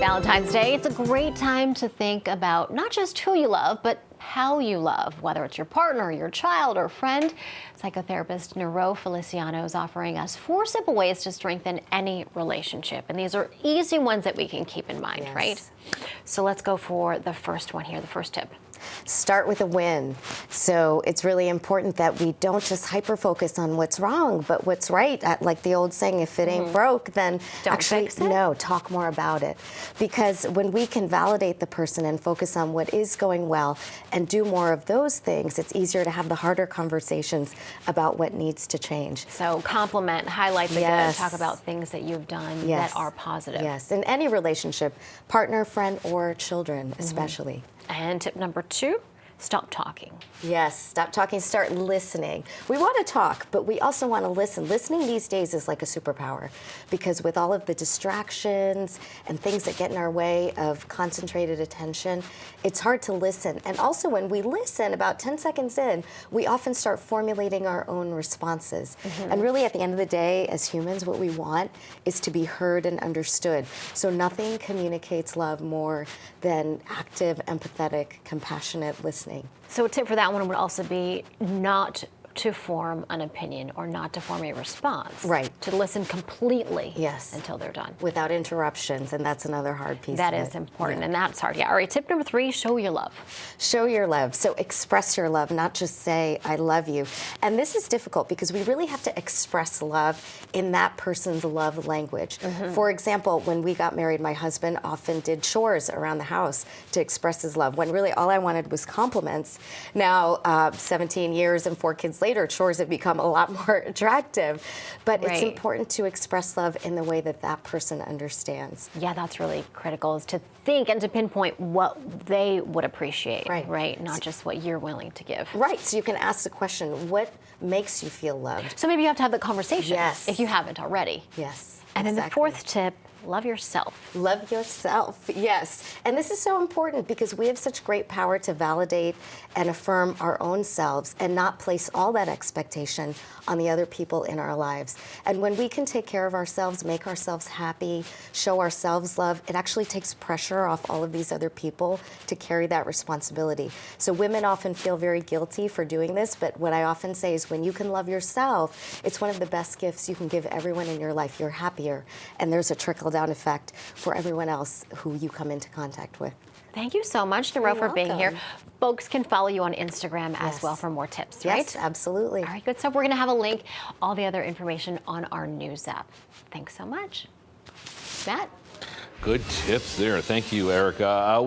Valentine's Day, it's a great time to think about not just who you love, but how you love, whether it's your partner, your child, or friend. Psychotherapist Niro Valentines is offering us 4 simple ways to strengthen any relationship. And these are easy ones that we can keep in mind, Yes. right? So let's go for the first one here, the first tip. Start with a win. So it's really important that we don't just hyper-focus on what's wrong, but what's right. Like the old saying, if it ain't broke, then Don't actually, fix it. no, talk more about it. Because when we can validate the person and focus on what is going well and do more of those things, it's easier to have the harder conversations about what needs to change. So compliment, highlight the Yes. good, talk about things that you've done Yes. that are positive. Yes, in any relationship, partner, friend, or children especially. And tip number 2, stop talking. Yes, stop talking, start listening. We want to talk, but we also want to listen. Listening these days is like a superpower because with all of the distractions and things that get in our way of concentrated attention, it's hard to listen. And also when we listen, about 10 seconds in, we often start formulating our own responses. And really at the end of the day, as humans, what we want is to be heard and understood. So nothing communicates love more than active, empathetic, compassionate listening. So a tip for that one would also be not to form an opinion or not to form a response. Right. To listen completely Yes. until they're done. Without interruptions, and that's another hard piece That of is it. important, and that's hard. Yeah. All right, tip number 3, show your love. Show your love. So express your love, not just say, I love you. And this is difficult because we really have to express love in that person's love language. For example, when we got married, my husband often did chores around the house to express his love, when really all I wanted was compliments. Now, 17 years and 4 kids later, chores have become a lot more attractive. But it's Right. important to express love in the way that that person understands. Yeah, that's really critical, is to think and to pinpoint what they would appreciate, Right. Not just what you're willing to give. Right, so you can ask the question, what makes you feel loved? So maybe you have to have the conversation Yes. if you haven't already. Yes. And then the exactly. 4th tip, love yourself. Love yourself, yes. And this is so important because we have such great power to validate and affirm our own selves and not place all that expectation on the other people in our lives. And when we can take care of ourselves, make ourselves happy, show ourselves love, it actually takes pressure off all of these other people to carry that responsibility. So women often feel very guilty for doing this, but what I often say is when you can love yourself, it's one of the best gifts you can give everyone in your life. You're happier, and there's a trickle-down effect for everyone else who you come into contact with. Thank you so much, Niro, for being here. welcome. Folks can follow you on Instagram as Yes. well for more tips, right? Yes, absolutely. All right, good stuff. We're going to have a link, all the other information on our news app. Thanks so much. Matt? Good tips there. Thank you, Erica.